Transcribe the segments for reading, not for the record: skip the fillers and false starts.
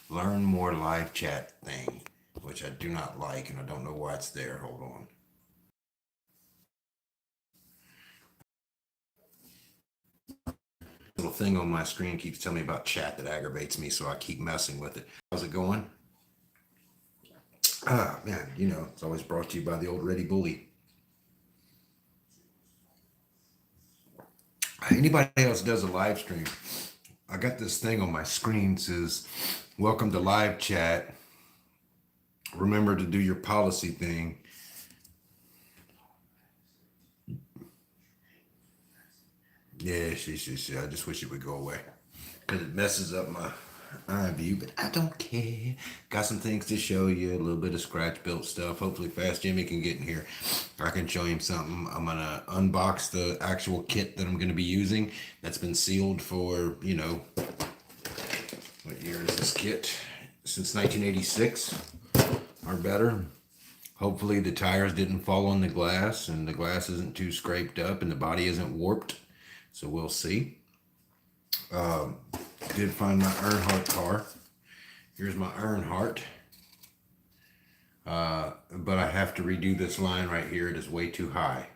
learn more live chat thing, which I do not like, and I don't know why it's there. Hold on. Little thing on my screen keeps telling me about chat that aggravates me, so I keep messing with it. How's it going? Ah, man, it's always brought to you by the old Ready Bully. Anybody else does a live stream, I got this thing on my screen says, "Welcome to live chat. Remember to do your policy thing." Yeah, she. I just wish it would go away because it messes up my eye view, but I don't care. Got some things to show you, a little bit of scratch built stuff. Hopefully, Fast Jimmy can get in here. I can show him something. I'm gonna unbox the actual kit that I'm gonna be using. That's been sealed for what year is this kit? Since 1986 or better. Hopefully the tires didn't fall on the glass and the glass isn't too scraped up and the body isn't warped. So we'll see. Did find my Earnhardt car. Here's my Earnhardt. But I have to redo this line right here. It is way too high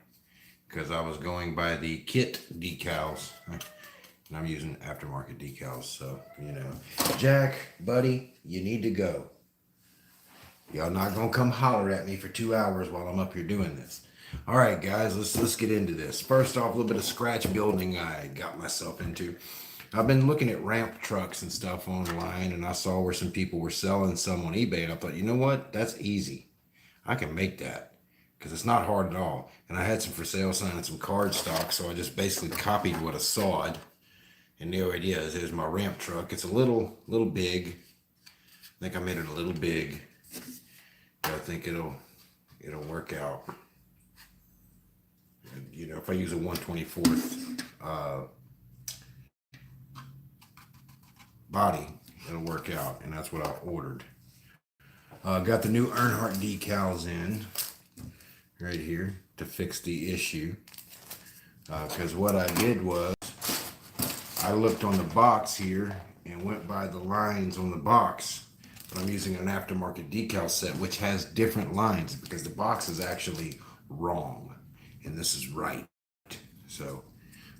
because I was going by the kit decals. And I'm using aftermarket decals. So, Jack, buddy, you need to go. Y'all not gonna come holler at me for 2 hours while I'm up here doing this. All right, guys, let's get into this. First off, a little bit of scratch building I got myself into. I've been looking at ramp trucks and stuff online, and I saw where some people were selling some on eBay, and I thought, you know what? That's easy. I can make that because it's not hard at all. And I had some for sale sign and some card stock, so I just basically copied what I saw. And the idea is, here's my ramp truck. It's a little big. I think I made it a little big. But I think it'll work out. If I use a 1/24th body, it'll work out, and that's what I ordered. Got the new Earnhardt decals in right here to fix the issue. Because what I did was I looked on the box here and went by the lines on the box. But I'm using an aftermarket decal set, which has different lines because the box is actually wrong and this is right. So,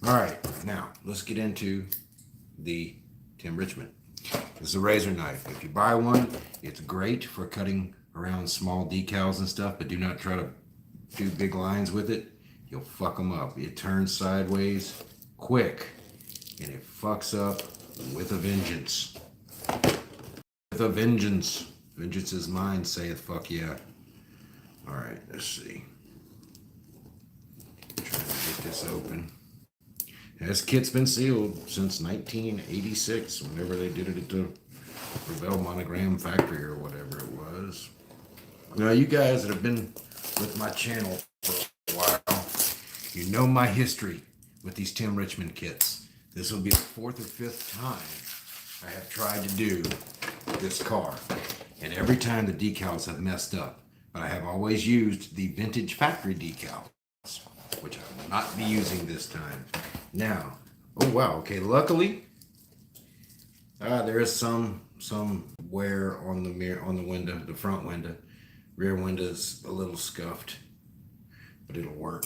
all right, now let's get into the Tim Richmond. This is a razor knife. If you buy one, it's great for cutting around small decals and stuff, but do not try to do big lines with it. You'll fuck them up. It turns sideways quick and it fucks up with a vengeance. With a vengeance. Vengeance is mine, saith fuck yeah. All right, let's see. Trying to get this open. This kit's been sealed since 1986, whenever they did it at the Revell Monogram factory or whatever it was. Now, you guys that have been with my channel for a while, you know my history with these Tim Richmond kits. This will be the fourth or fifth time I have tried to do this car. And every time the decals have messed up. But I have always used the vintage factory decals, which I will not be using this time. Now, oh wow, okay, luckily, there is some wear on the mirror, on the window, the front window. Rear window's a little scuffed, but it'll work.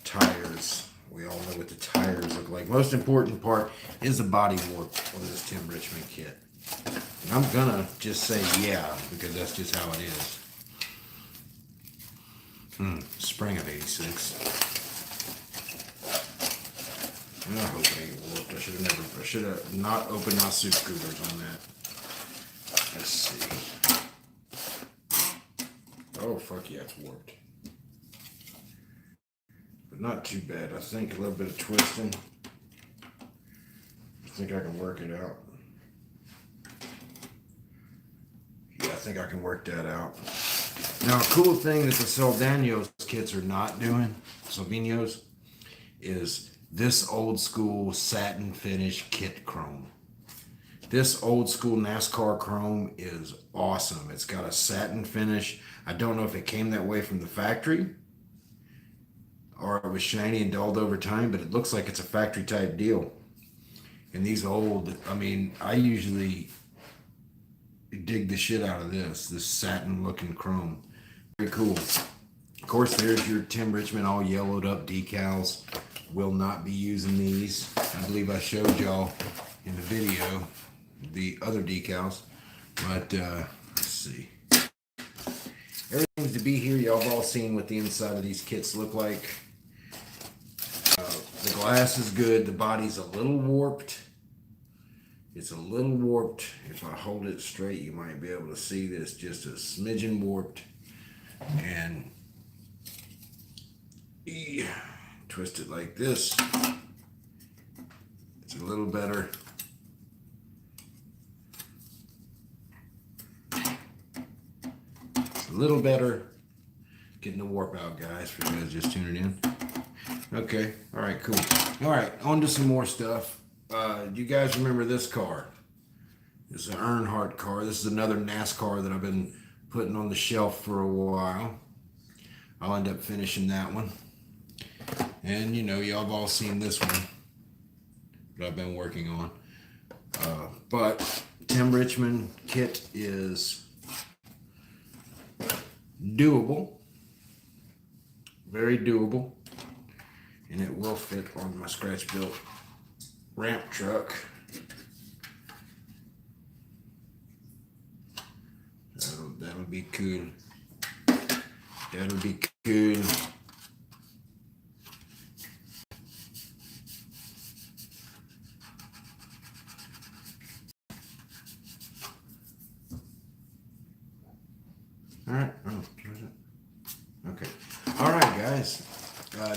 Tires, we all know what the tires look like. Most important part is the body warp on this Tim Richmond kit. And I'm gonna just say yeah, because that's just how it is. Spring of 86. I hope it ain't warped. I should have not opened my suit scooters on that. Let's see. Oh, fuck yeah, it's warped. But not too bad. I think a little bit of twisting. I think I can work it out. Yeah, I think I can work that out. Now, a cool thing that the Soldaños kits are not doing, Solvinos, is this old school satin finish kit chrome. This old school NASCAR chrome is awesome. It's got a satin finish. I don't know if it came that way from the factory or it was shiny and dulled over time, but it looks like it's a factory type deal. And these old, I mean, I usually dig the shit out of this satin looking chrome. Very cool. Of course, there's your Tim Richmond all yellowed up decals. Will not be using these. I believe I showed y'all in the video the other decals, but let's see. Everything's to be here. Y'all have all seen what the inside of these kits look like. The glass is good. The body's a little warped. It's a little warped. If I hold it straight, you might be able to see this, just a smidgen warped. And twist it like this. It's a little better. It's a little better. Getting the warp out, guys, for you guys just tuning in. Okay, all right, cool. All right, on to some more stuff. Do you guys remember this car? This is an Earnhardt car. This is another NASCAR that I've been putting on the shelf for a while. I'll end up finishing that one. And you know, y'all have all seen this one that I've been working on. But Tim Richmond kit is doable. Very doable. And it will fit on my scratch built ramp truck. That'll be cool. That'll be cool. All right. Oh, okay. All right, guys.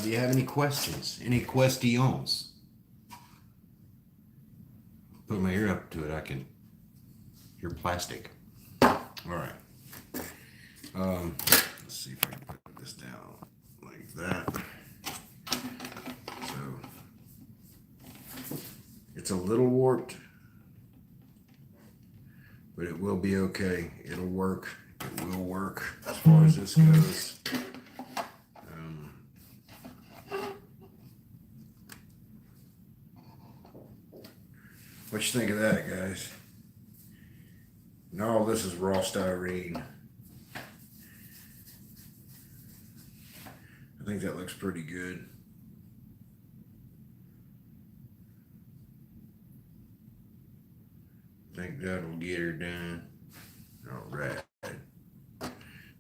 Do you have any questions? Any questions? Put my ear up to it. I can hear plastic. All right. Let's see if I can put this down like that. So it's a little warped, but it will be okay. It'll work. It will work as far as this goes. What you think of that, guys? And all this is raw styrene. I think that looks pretty good. I think that'll get her done. All right.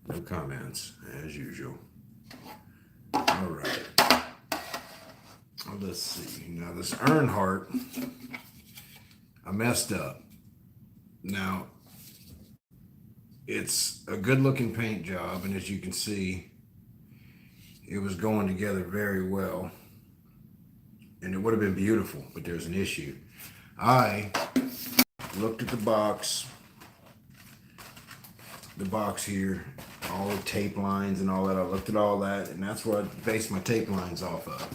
No comments, as usual. All right. Well, let's see. Now, this Earnhardt, I messed up. Now, it's a good looking paint job, and as you can see, it was going together very well, and it would have been beautiful, but there's an issue. I looked at the box here, all the tape lines and all that. I looked at all that, and that's where I based my tape lines off of.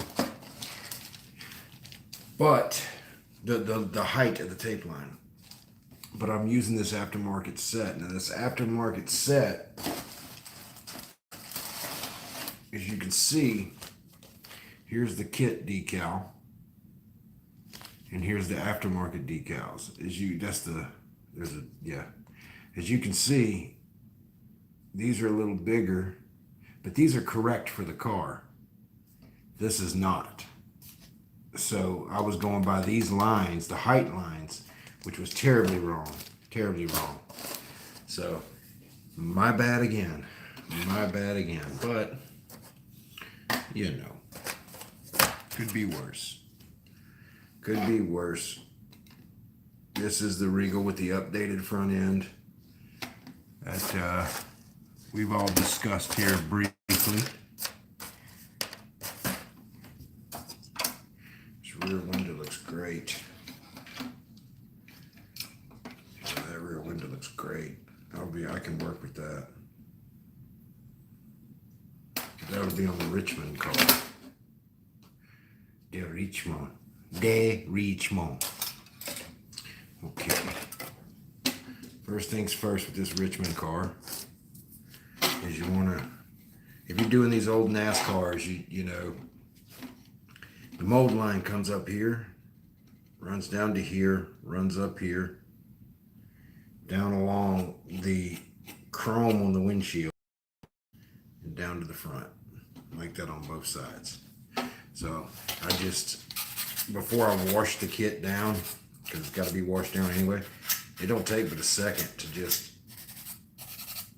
But the height of the tape line. But I'm using this aftermarket set. Now this aftermarket set, as you can see, here's the kit decal, and here's the aftermarket decals. As you can see, these are a little bigger, but these are correct for the car. This is not. So I was going by these lines, the height lines, which was terribly wrong. So my bad again. But you know, could be worse. This is the Regal with the updated front end that we've all discussed here briefly. This rear window looks great. That rear window looks great. I can work with that. That'll be on the Richmond car. De Richmond. Okay. First things first with this Richmond car is you want to, if you're doing these old NASCARs, you know, the mold line comes up here, runs down to here, runs up here, down along the chrome on the windshield and down to the front, like that on both sides. So I just, before I wash the kit down, because it's got to be washed down anyway, it don't take but a second to just,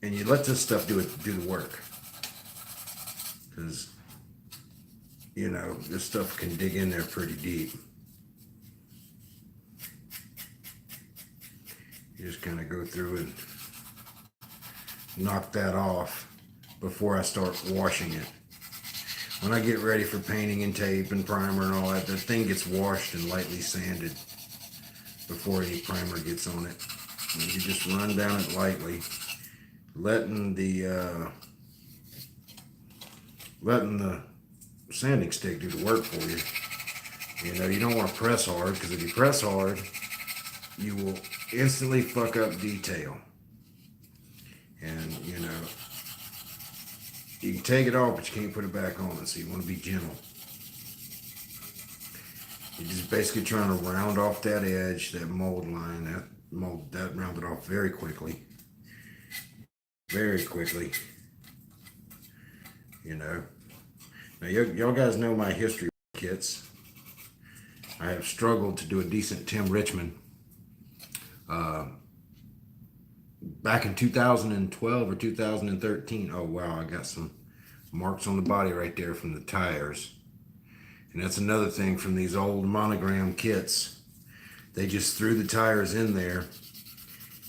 and you let this stuff do the work, because you know this stuff can dig in there pretty deep. You just kind of go through and knock that off before I start washing it. When I get ready for painting and tape and primer and all that, the thing gets washed and lightly sanded before any primer gets on it. And you just run down it lightly, letting the sanding stick do the work for you. You know, you don't want to press hard, because if you press hard, you will instantly fuck up detail. And you know, you can take it off, but you can't put it back on. So you want to be gentle. You're just basically trying to round off that edge, that mold line, that rounded off very quickly. Very quickly. You know. Now y'all guys know my history with kits. I have struggled to do a decent Tim Richmond. Back in 2012 or 2013, oh wow, I got some marks on the body right there from the tires. And that's another thing from these old Monogram kits. They just threw the tires in there,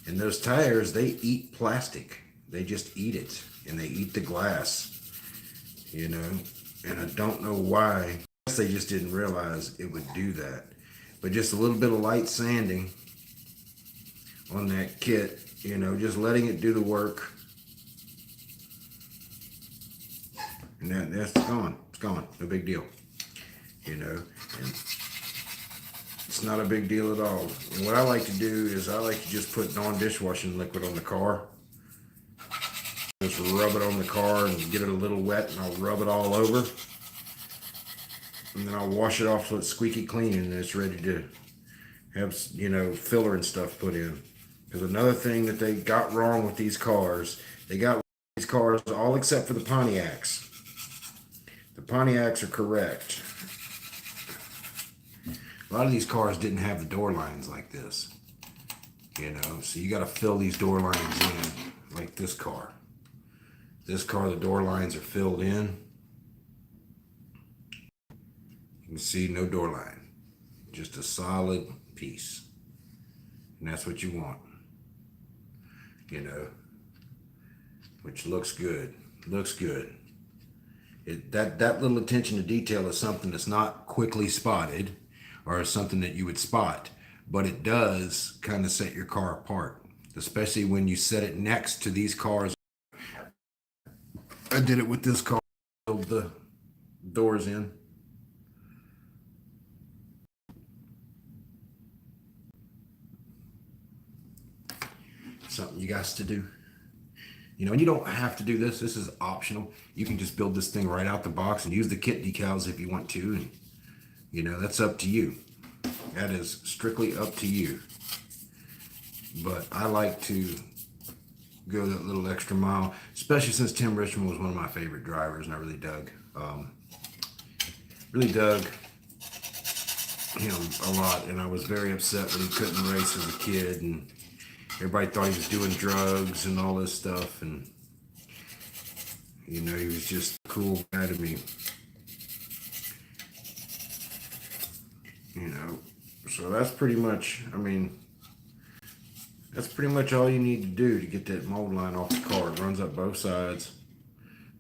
and those tires, they eat plastic. They just eat it, and they eat the glass, you know. And I don't know why. I guess they just didn't realize it would do that. But just a little bit of light sanding on that kit, you know, just letting it do the work, and that's gone. It's gone. No big deal. You know, and it's not a big deal at all. And what I like to do is I like to just put non-dishwashing liquid on the car. Just rub it on the car and get it a little wet, and I'll rub it all over. And then I'll wash it off so it's squeaky clean and it's ready to have, you know, filler and stuff put in. Because another thing that they got wrong with these cars, they got these cars all except for the Pontiacs. The Pontiacs are correct. A lot of these cars didn't have the door lines like this, you know, so you got to fill these door lines in like this car. This car, the door lines are filled in. You can see no door line, just a solid piece. And that's what you want, you know, which looks good. Looks good. That little attention to detail is something that's not quickly spotted, or something that you would spot, but it does kind of set your car apart, especially when you set it next to these cars. I did it with this car, filled the doors in. Something you guys to do. You know, and you don't have to do this. This is optional. You can just build this thing right out the box and use the kit decals if you want to. And, you know, that's up to you. That is strictly up to you. But I like to go that little extra mile, especially since Tim Richmond was one of my favorite drivers, and I really dug him a lot. And I was very upset when he couldn't race as a kid, and everybody thought he was doing drugs and all this stuff. And, you know, he was just a cool guy to me. You know, so that's pretty much, I mean, that's pretty much all you need to do to get that mold line off the car. It runs up both sides,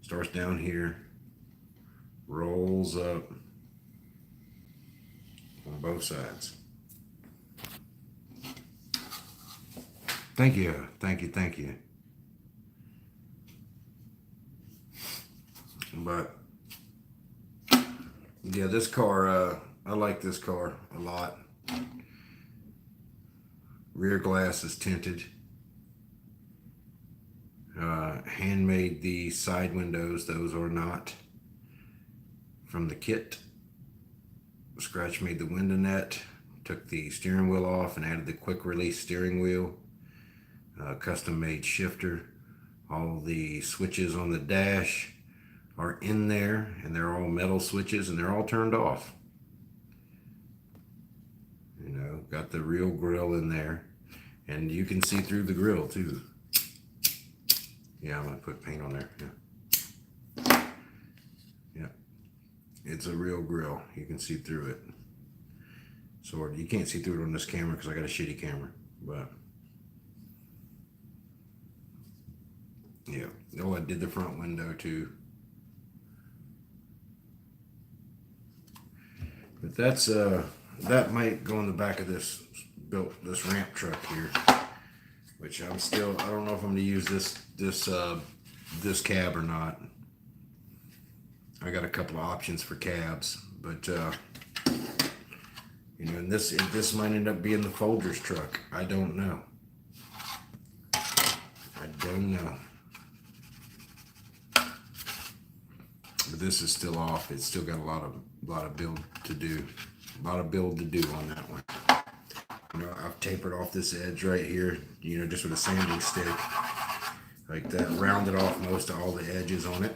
starts down here, rolls up on both sides. Thank you, thank you, thank you. But yeah, this car, I like this car a lot. Rear glass is tinted. Handmade the side windows. Those are not from the kit. Scratch made the window net. Took the steering wheel off and added the quick release steering wheel. custom made shifter. All the switches on the dash are in there, and they're all metal switches, and they're all turned off. You know, got the real grill in there, and you can see through the grill too. Yeah, I'm gonna put paint on there. Yeah, yeah, it's a real grill. You can see through it. So you can't see through it on this camera because I got a shitty camera, but yeah. Oh, I did the front window too. But that's that might go in the back of this ramp truck here, which I don't know if I'm gonna use this cab or not. I got a couple of options for cabs, but you know, and this might end up being the Folgers truck. I don't know. I don't know. But this is still off. It's still got a lot of build to do. A lot of build to do on that one. You know, I've tapered off this edge right here, you know, just with a sanding stick. Like that, rounded off most of all the edges on it.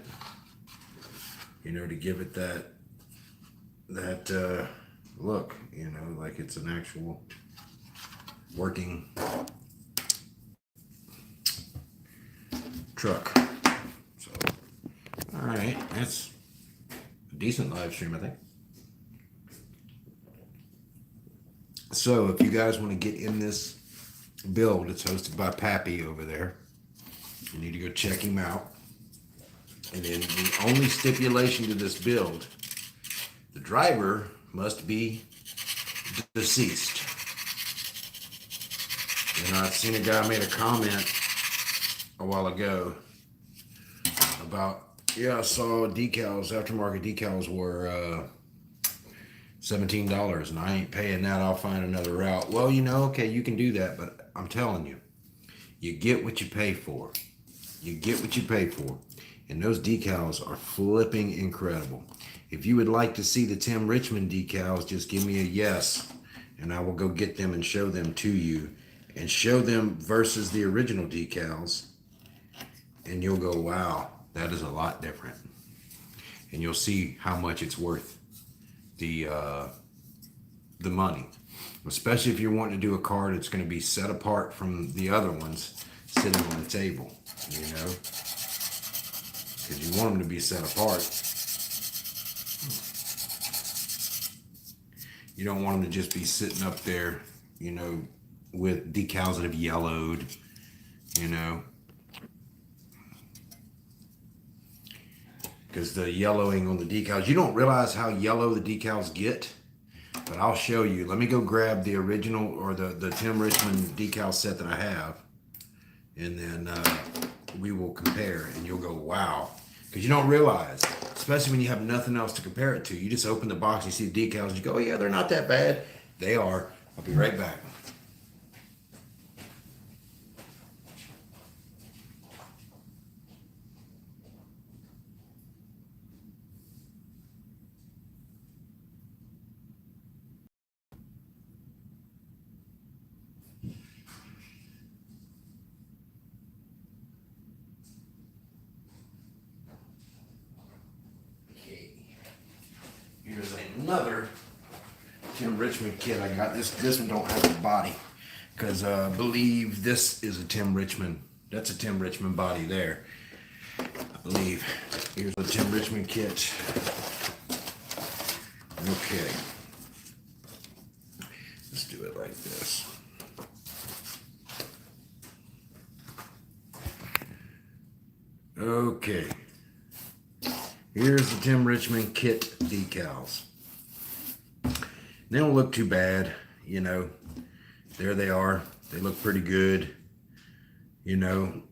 You know, to give it that look, you know, like it's an actual working truck. So, all right, that's a decent live stream, I think. So if you guys want to get in this build, it's hosted by Pappy over there. You need to go check him out. And then the only stipulation to this build, the driver must be deceased. And I've seen a guy made a comment a while ago about, yeah, I saw decals, aftermarket decals were $17 and I ain't paying that. I'll find another route. Well, you know, okay, you can do that, but I'm telling you, you get what you pay for. You get what you pay for. And those decals are flipping incredible. If you would like to see the Tim Richmond decals, just give me a yes, and I will go get them and show them to you, and show them versus the original decals, and you'll go, wow, that is a lot different. And you'll see how much it's worth the money, especially if you're wanting to do a car that's going to be set apart from the other ones sitting on the table, you know, because you want them to be set apart. You don't want them to just be sitting up there, you know, with decals that have yellowed, you know, because the yellowing on the decals, you don't realize how yellow the decals get, but I'll show you. Let me go grab the original or the Tim Richmond decal set that I have, and then we will compare, and you'll go, wow. Because you don't realize, especially when you have nothing else to compare it to. You just open the box, you see the decals, and you go, oh yeah, they're not that bad. They are. I'll be right back. Here's another Tim Richmond kit I got. This one don't have a body, because I believe this is a Tim Richmond. That's a Tim Richmond body there, I believe. Here's a Tim Richmond kit. Okay, let's do it like this. Okay, here's the Tim Richmond kit decals. They don't look too bad, you know. There they are. They look pretty good, you know,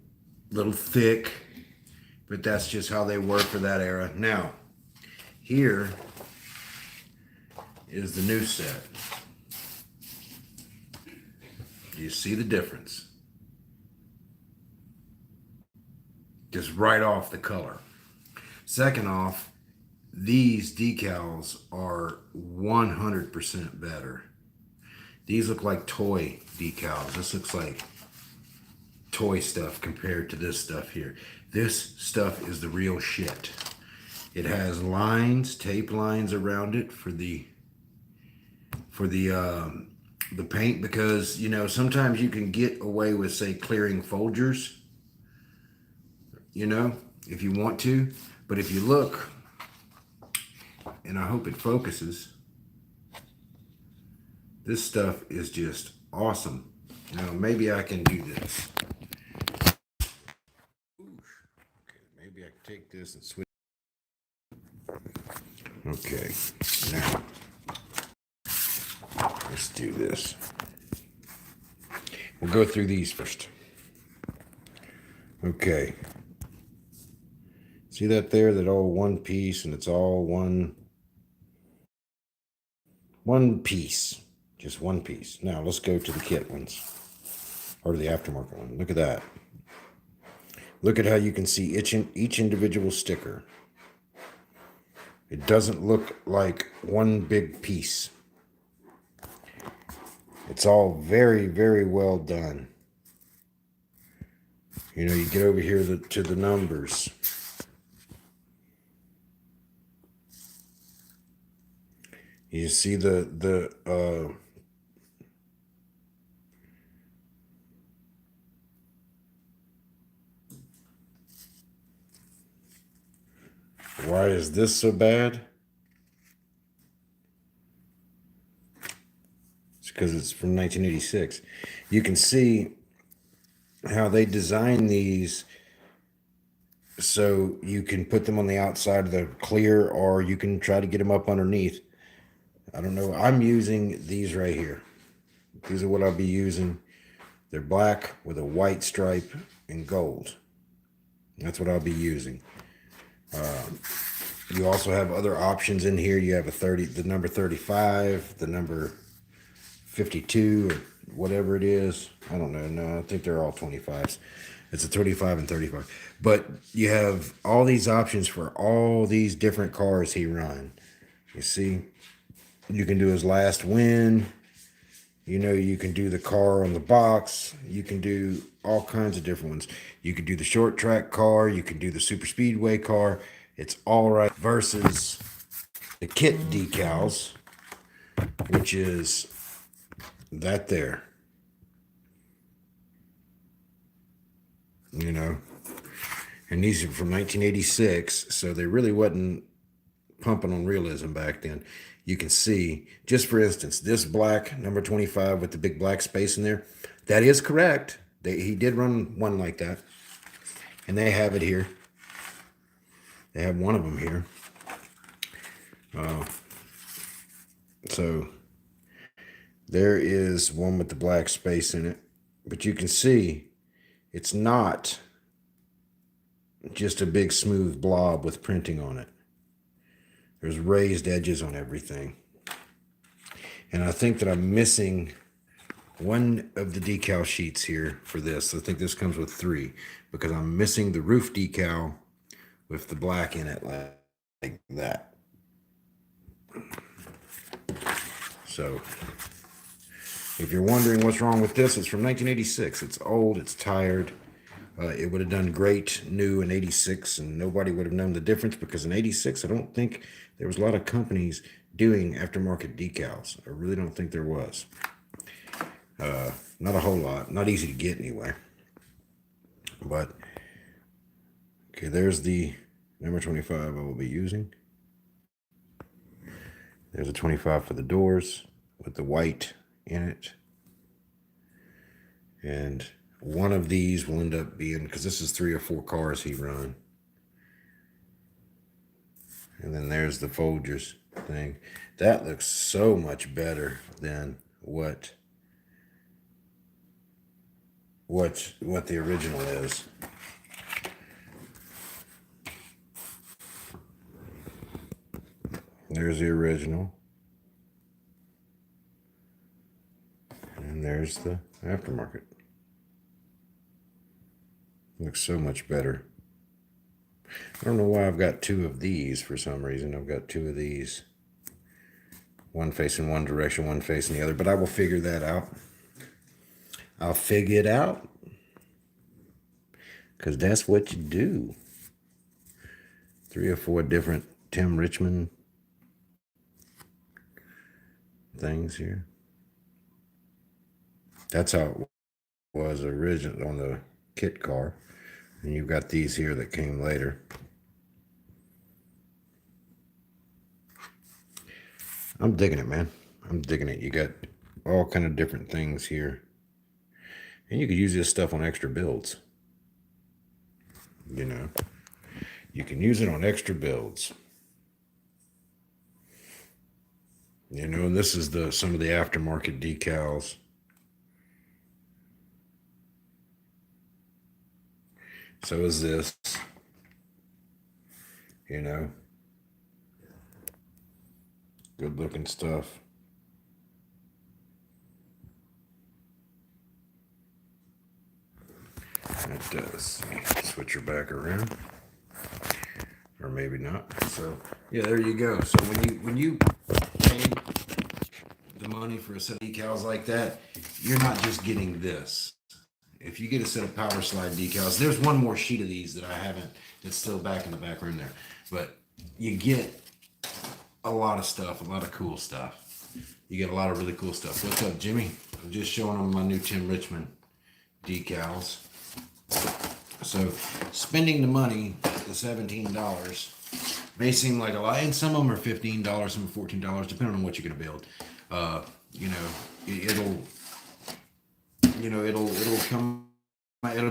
a little thick, but that's just how they were for that era. Now, here is the new set. Do you see the difference? Just right off the color. Second off, these decals are 100% better. These look like toy decals. This looks like toy stuff compared to this stuff here. This stuff is the real shit. It has lines, tape lines around it for the paint, because you know sometimes you can get away with, say, clearing Folgers, you know, if you want to. But if you look, and I hope it focuses, this stuff is just awesome. Now maybe I can do this. Okay, maybe I can take this and switch. Okay, now let's do this. We'll go through these first. Okay. See that there? That all one piece, and it's all one piece. Just one piece. Now let's go to the kit ones. Or the aftermarket one. Look at that. Look at how you can see each individual sticker. It doesn't look like one big piece. It's all very, very well done. You know, you get over here to the numbers. You see why is this so bad? It's because it's from 1986. You can see how they design these so you can put them on the outside of the clear, or you can try to get them up underneath. I don't know. I'm using these right here. These are what I'll be using. They're black with a white stripe and gold. That's what I'll be using. You also have other options in here. You have the number 35, the number 52, or whatever it is. I don't know. No, I think they're all 25s. It's a 35 and 35. But you have all these options for all these different cars he run. You see? You can do his last win. You know, you can do the car on the box. You can do all kinds of different ones. You can do the short track car. You can do the super speedway car. It's all right. Versus the kit decals, which is that there. You know, and these are from 1986, so they really wasn't pumping on realism back then. You can see, just for instance, this black number 25 with the big black space in there, that is correct. He did run one like that, and they have it here. They have one of them here. So there is one with the black space in it, but you can see it's not just a big smooth blob with printing on it. There's raised edges on everything. And I think that I'm missing one of the decal sheets here for this. I think this comes with 3, because I'm missing the roof decal with the black in it like that. So if you're wondering what's wrong with this, it's from 1986. It's old, it's tired. It would have done great new in 86, and nobody would have known the difference, because in 86, I don't think there was a lot of companies doing aftermarket decals. I really don't think there was. Not a whole lot. Not easy to get anyway. But, okay, there's the number 25 I will be using. There's a 25 for the doors with the white in it. And one of these will end up being, because this is 3 or 4 cars he run. And then there's the Folgers thing. That looks so much better than what the original is. There's the original. And there's the aftermarket. Looks so much better. I don't know why I've got 2 of these for some reason. I've got 2 of these. One facing one direction, one facing the other. But I will figure that out. I'll figure it out. because that's what you do. 3 or 4 different Tim Richmond things here. That's how it was original on the kit car. And you've got these here that came later. I'm digging it, man. I'm digging it. You got all kind of different things here. And you could use this stuff on extra builds. You know, you can use it on extra builds. You know, and this is some of the aftermarket decals. So is this. You know, good looking stuff. It does. Switch her back around, or maybe not. So yeah, there you go. So when you pay the money for a set of decals like that, you're not just getting this. If you get a set of Power Slide decals, there's one more sheet of these that I haven't. It's still back in the back room there, but you get a lot of stuff, a lot of cool stuff. You get a lot of really cool stuff. What's up, Jimmy? I'm just showing them my new Tim Richmond decals. So spending the money, the $17, may seem like a lot, and some of them are $15, some are $14, depending on what you're gonna build. You know, it'll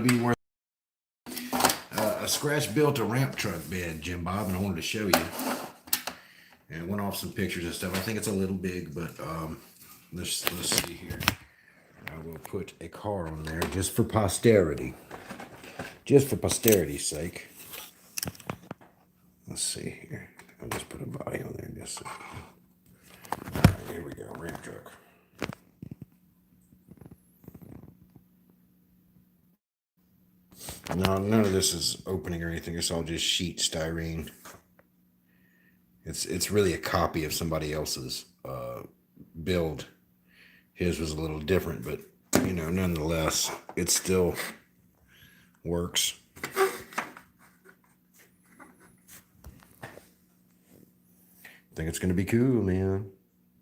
be worth. A scratch built a ramp truck bed, Jim Bob, and I wanted to show you. And it went off some pictures and stuff. I think it's a little big, but let's see here. I will put a car on there just for posterity. Just for posterity's sake. Let's see here. I'll just put a body on there just so. All right, here we go. Ramp truck. No, none of this is opening or anything. It's all just sheet styrene. It's really a copy of somebody else's build. His was a little different, but you know, nonetheless, it still works. Think it's gonna be cool, man.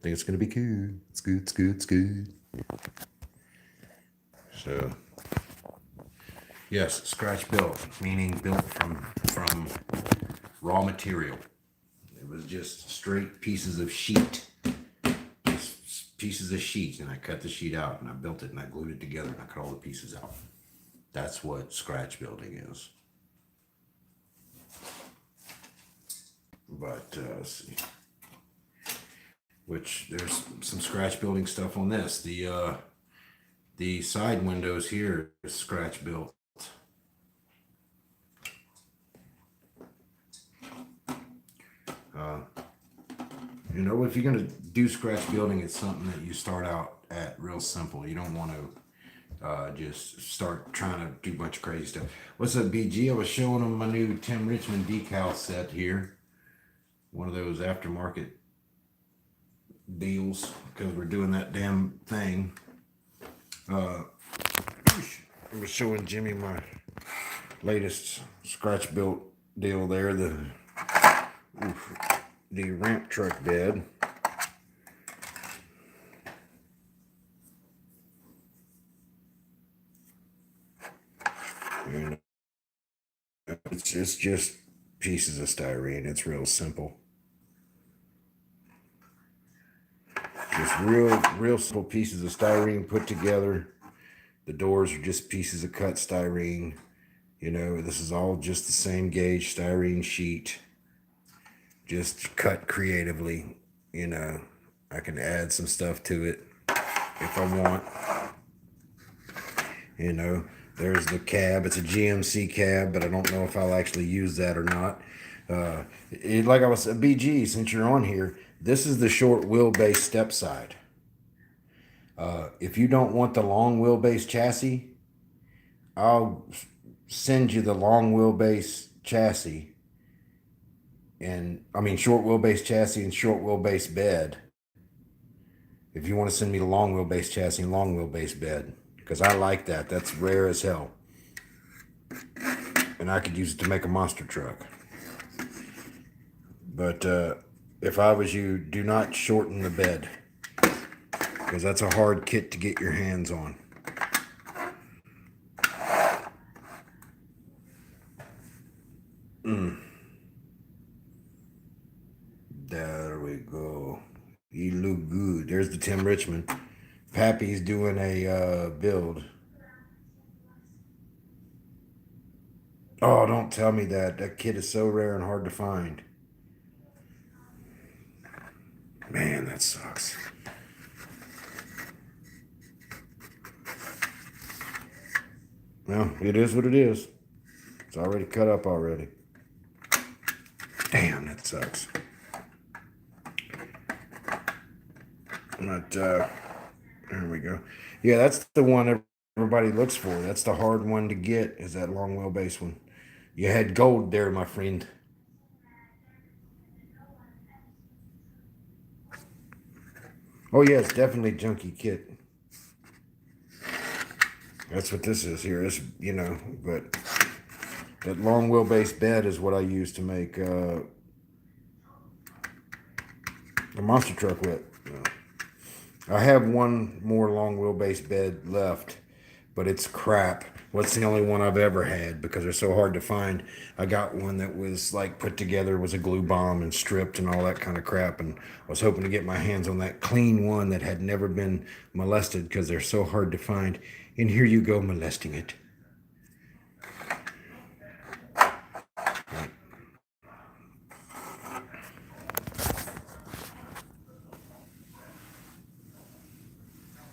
Think it's gonna be cool. It's good. It's good. It's good. So, yes, scratch built, meaning built from raw material. It was just straight pieces of sheet. Just pieces of sheet, and I cut the sheet out, and I built it, and I glued it together, and I cut all the pieces out. That's what scratch building is. But let's see. Which there's some scratch building stuff on this. The side windows here is scratch built. You know, if you're gonna do scratch building, it's something that you start out at real simple. You don't want to just start trying to do a bunch of crazy stuff. What's up, BG? I was showing them my new Tim Richmond decal set here. One of those aftermarket deals, because we're doing that damn thing. I was showing Jimmy my latest scratch built deal there, the ramp truck bed. And it's just pieces of styrene. It's real simple. Just real simple pieces of styrene put together. The doors are just pieces of cut styrene. You know, this is all just the same gauge styrene sheet. Just cut creatively. You know, I can add some stuff to it if I want. You know, there's the cab. It's a GMC cab, but I don't know if I'll actually use that or not. Like I was, BG, since you're on here, this is the short wheelbase step side. If you don't want the long wheelbase chassis, I'll send you the long wheelbase chassis. And I mean, short wheelbase chassis and short wheelbase bed. If you want to send me the long wheelbase chassis and long wheelbase bed, because I like that. That's rare as hell. and I could use it to make a monster truck. But if I was you, do not shorten the bed, because that's a hard kit to get your hands on. There we go. You look good. There's the Tim Richmond. Pappy's doing a build. Oh, don't tell me that. That kit is so rare and hard to find. Man, that sucks. Well, it is what it is. It's already cut up already. Damn, that sucks. But, there we go. Yeah, that's the one everybody looks for. That's the hard one to get, is that long wheelbase one. You had gold there, my friend. Oh, yeah, it's definitely junky kit. That's what this is here. It's, but that long wheelbase bed is what I use to make the monster truck with. I have one more long wheelbase bed left, but it's crap. What's the only one I've ever had because they're so hard to find. I got one that was like put together, was a glue bomb and stripped and all that kind of crap, and I was hoping to get my hands on that clean one that had never been molested because they're so hard to find. And here you go molesting it.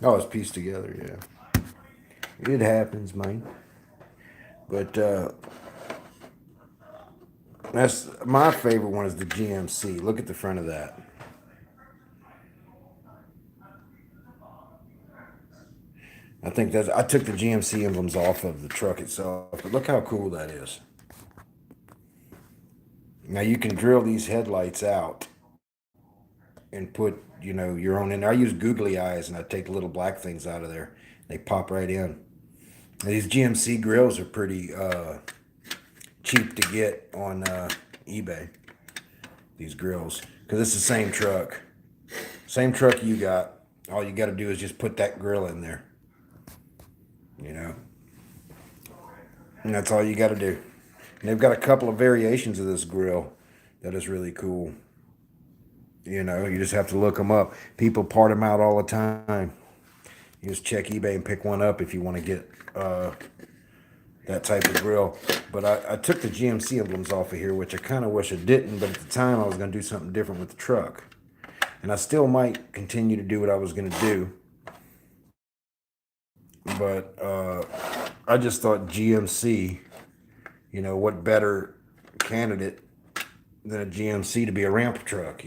Oh, it's pieced together, yeah. It happens, man. But that's my favorite one is the GMC. Look at the front of that. I think that's I took the GMC emblems off of the truck itself, but look how cool that is. Now you can drill these headlights out and put, your own in there. I use googly eyes and I take the little black things out of there. They pop right in. Now, these GMC grills are pretty cheap to get on eBay. These grills, because it's the same truck. Same truck you got. All you got to do is just put that grill in there. And that's all you got to do. And they've got a couple of variations of this grill that is really cool. You just have to look them up. People part them out all the time. You just check eBay and pick one up if you want to get that type of grill. But I took the GMC emblems off of here, which I kind of wish I didn't. But at the time, I was going to do something different with the truck. And I still might continue to do what I was going to do. But I just thought GMC, what better candidate than a GMC to be a ramp truck,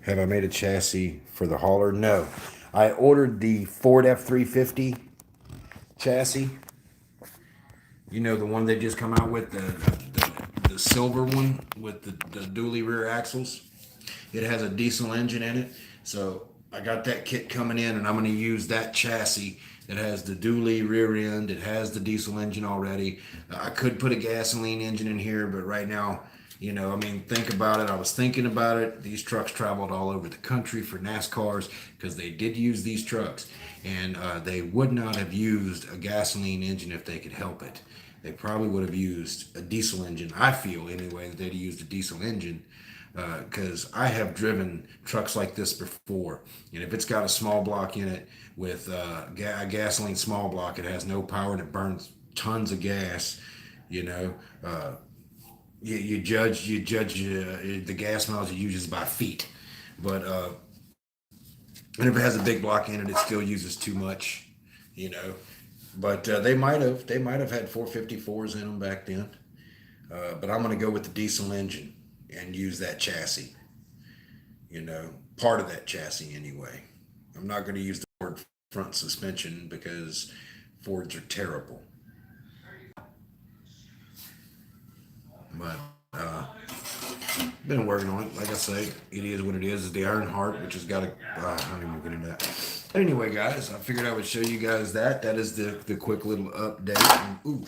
Have I made a chassis for the hauler? No. I ordered the Ford F-350 chassis. The one they just come out with, the silver one with the dually rear axles. It has a diesel engine in it. So I got that kit coming in, and I'm going to use that chassis that has the dually rear end. It has the diesel engine already. I could put a gasoline engine in here, but right now, think about it. I was thinking about it. These trucks traveled all over the country for NASCARs because they did use these trucks, and they would not have used a gasoline engine if they could help it. They probably would have used a diesel engine. I feel anyway that they'd used a diesel engine because I have driven trucks like this before, and if it's got a small block in it with a gasoline small block, it has no power and it burns tons of gas. You judge the gas mileage it uses by feet, but and if it has a big block in it, it still uses too much. But they might have had 454s in them back then. But I'm going to go with the diesel engine and use that chassis. Part of that chassis anyway. I'm not going to use the Ford front suspension because Fords are terrible. But been working on it. Like I say, it is what it is. It's the Earnhardt, which has got a. I don't even get into that. Anyway, guys, I figured I would show you guys that. That is the quick little update. And, ooh,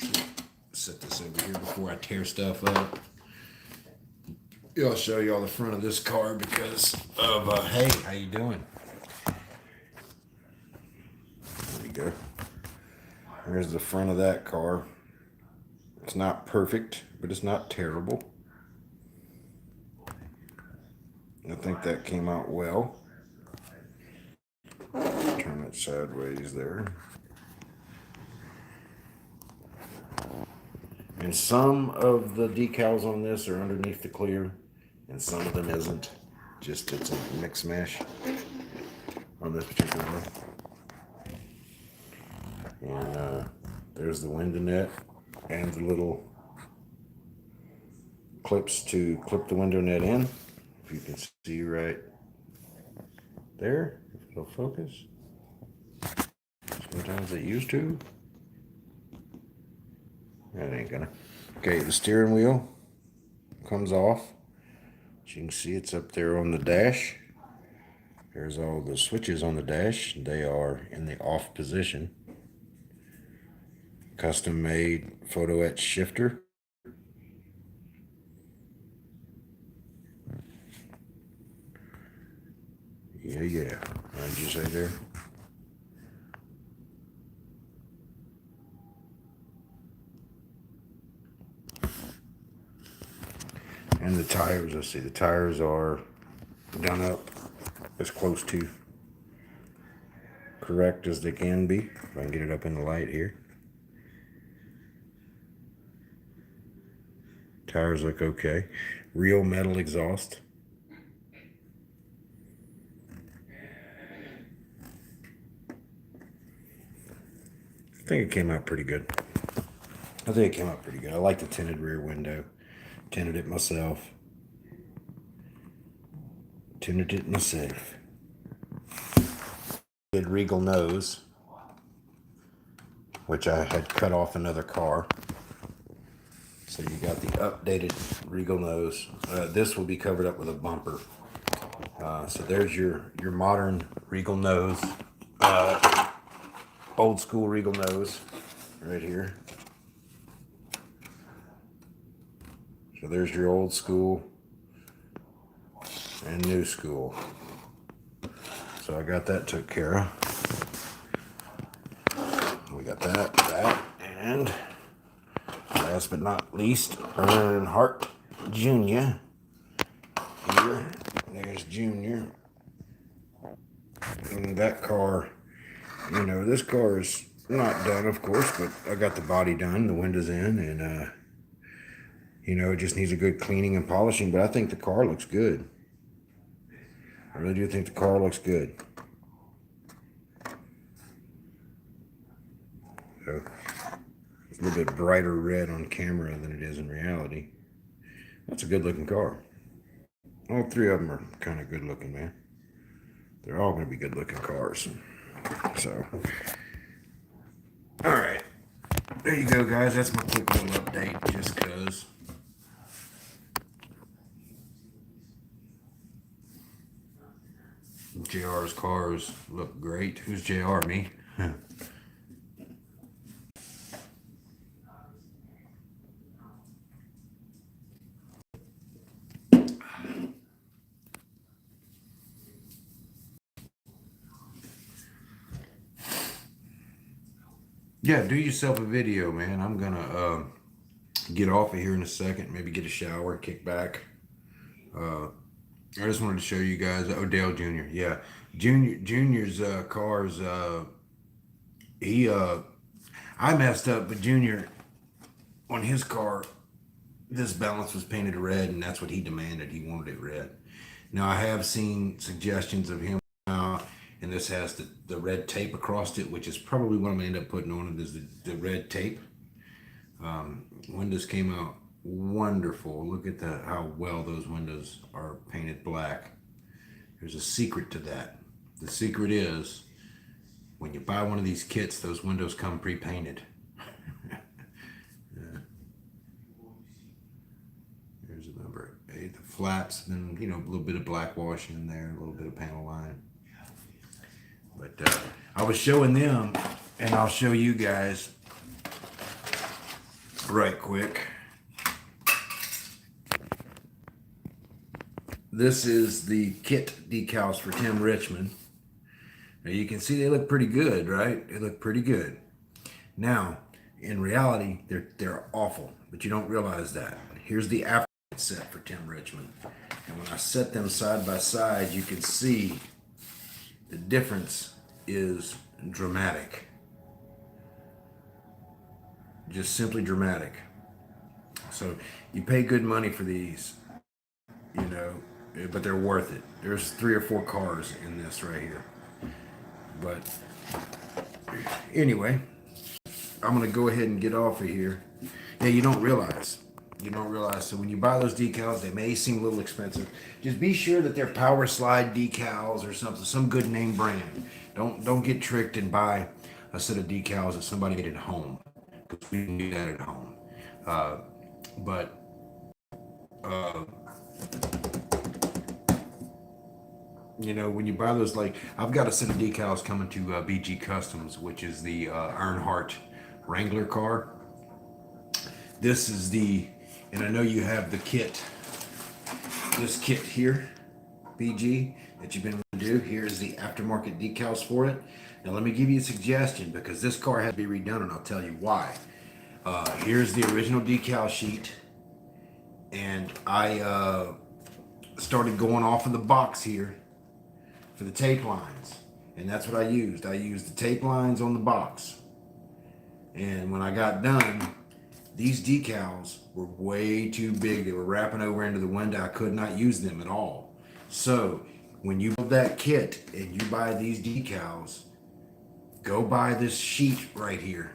set this over here before I tear stuff up. I'll show you all the front of this car because of hey, how you doing? There you go. There's the front of that car. It's not perfect, but it's not terrible. I think that came out well. Turn it sideways there. And some of the decals on this are underneath the clear, and some of them isn't. Just it's a mix mash on this particular one. And there's the window net and the little clips to clip the window net in. If you can see right there, if it'll focus. Sometimes it used to. That ain't gonna. Okay, the steering wheel comes off. As you can see, it's up there on the dash. There's all the switches on the dash. They are in the off position. Custom made photo etch shifter. Yeah. What did you say there? And the tires, let's see, the tires are done up as close to correct as they can be. If I can get it up in the light here. Tires look okay. Real metal exhaust. I think it came out pretty good. I like the tinted rear window. Tinted it myself. Good Regal nose, which I had cut off another car. So you got the updated Regal nose. This will be covered up with a bumper. So there's your modern Regal nose. Old school Regal nose right here. So there's your old school and new school. So I got that took care of. We got that, and last but not least, Earnhardt Jr. Here, there's Junior. And that car, this car is not done, of course, but I got the body done, the windows in, and it just needs a good cleaning and polishing, but I think the car looks good. I really do think the car looks good. So, it's a little bit brighter red on camera than it is in reality. That's a good looking car. All three of them are kind of good looking, man. They're all going to be good looking cars. So, all right. There you go, guys. That's my quick little update, just because. JR's cars look great. Who's JR? Me? Yeah, do yourself a video, man. I'm gonna get off of here in a second. Maybe get a shower, kick back. I just wanted to show you guys Odell Jr. Yeah, Junior's cars. I messed up, but Junior on his car, this balance was painted red, and that's what he demanded. He wanted it red. Now I have seen suggestions of him now, and this has the red tape across it, which is probably what I'm gonna end up putting on it is the red tape. Windows came out wonderful. Look at how well those windows are painted black. There's a secret to that. The secret is when you buy one of these kits, those windows come pre-painted. There's There's a number 8. The flaps, then a little bit of black wash in there, a little bit of panel line. But I was showing them, and I'll show you guys right quick. This is the kit decals for Tim Richmond. Now you can see they look pretty good, right? They look pretty good. Now, in reality, they're awful, but you don't realize that. Here's the aftermarket set for Tim Richmond. And when I set them side by side, you can see the difference is dramatic. Just simply dramatic. So you pay good money for these, but they're worth it. There's 3 or 4 cars in this right here. But anyway, I'm going to go ahead and get off of here. Yeah, you don't realize. So when you buy those decals, they may seem a little expensive. Just be sure that they're Power Slide decals or something, some good name brand. Don't get tricked and buy a set of decals that somebody made at home, because we can do that at home. When you buy those, like I've got a set of decals coming to BG Customs, which is the Earnhardt Wrangler car. This is and I know you have the kit, this kit here, BG, that you've been wanting to do. Here's the aftermarket decals for it. Now let me give you a suggestion, because this car had to be redone, and I'll tell you why. Here's the original decal sheet, and I started going off of the box here for the tape lines, and that's what I used. I used the tape lines on the box, and when I got done, these decals were way too big. They were wrapping over into the window. I could not use them at all. So when you build that kit and you buy these decals, go buy this sheet right here,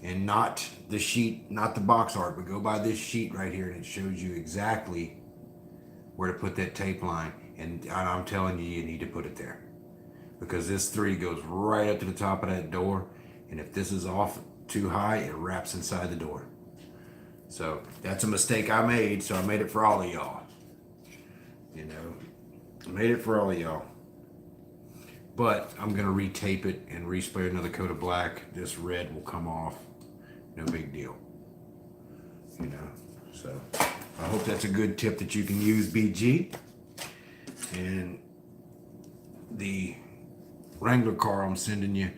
and not the sheet, not the box art, but go buy this sheet right here, and it shows you exactly where to put that tape line. And I'm telling you, you need to put it there, because this 3 goes right up to the top of that door, and if this is off too high, it wraps inside the door. So that's a mistake I made, so I made it for all of y'all. I made it for all of y'all. But I'm gonna retape it and respray another coat of black. This red will come off, no big deal. So I hope that's a good tip that you can use, BG. And the Wrangler car I'm sending you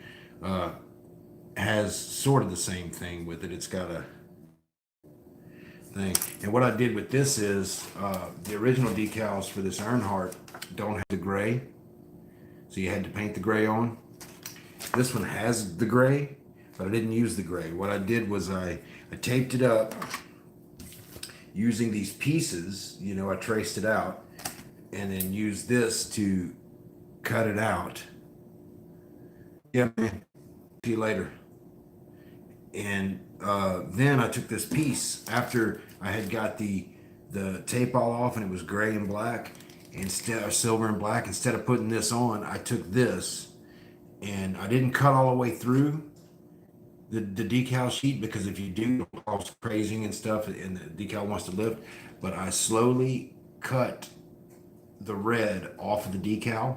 has sort of the same thing with it. It's got a thing. And what I did with this is the original decals for this Earnhardt don't have the gray, so you had to paint the gray on. This one has the gray, but I didn't use the gray. What I did was I taped it up using these pieces. I traced it out, and then used this to cut it out. Yeah, man. See you later. And then I took this piece after I had got the tape all off, and it was gray and black instead of silver and black. Instead of putting this on, I took this, and I didn't cut all the way through the decal sheet, because if you do, it'll cause crazing and stuff, and the decal wants to lift. But I slowly cut the red off of the decal,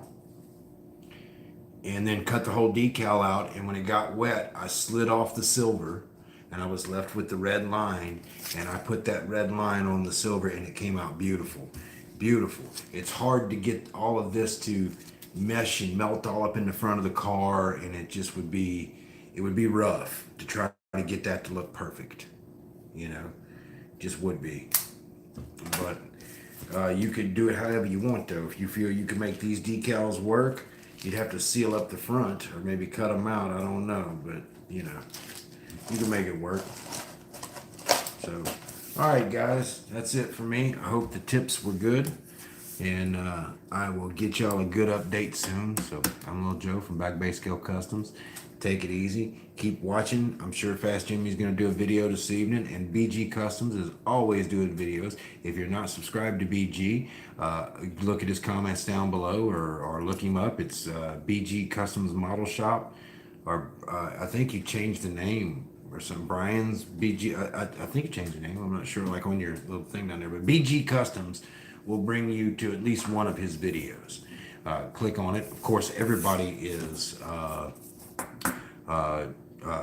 and then cut the whole decal out. And when it got wet, I slid off the silver, and I was left with the red line, and I put that red line on the silver, and it came out beautiful. Beautiful. It's hard to get all of this to mesh and melt all up in the front of the car, and it would be rough to try to get that to look perfect. Just would be. But you could do it however you want, though. If you feel you can make these decals work, you'd have to seal up the front, or maybe cut them out. I don't know, but you can make it work. So, all right, guys, that's it for me. I hope the tips were good, and I will get y'all a good update soon. So I'm Little Joe from Back Bay Scale Customs. Take it easy. Keep watching. I'm sure Fast Jimmy's going to do a video this evening, and BG Customs is always doing videos. If you're not subscribed to BG, look at his comments down below, or look him up. It's BG Customs Model Shop, or I think he changed the name or something. Brian's BG. I think you changed the name. I'm not sure, like on your little thing down there. But BG Customs will bring you to at least one of his videos. Click on it. Of course, everybody is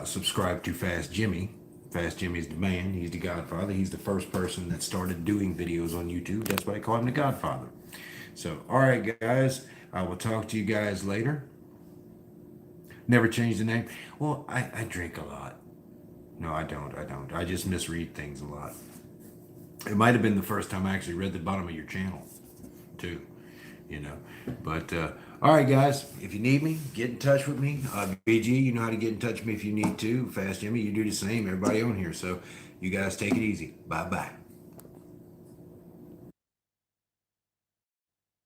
subscribed to Fast Jimmy. Fast Jimmy's the man. He's the Godfather. He's the first person that started doing videos on YouTube. That's why I call him the Godfather. So, all right, guys. I will talk to you guys later. Never change the name. Well, I drink a lot. No, I don't. I just misread things a lot. It might have been the first time I actually read the bottom of your channel, too. But all right, guys. If you need me, get in touch with me. BG, you know how to get in touch with me if you need to. Fast Jimmy, you do the same. Everybody on here. So you guys take it easy. Bye bye.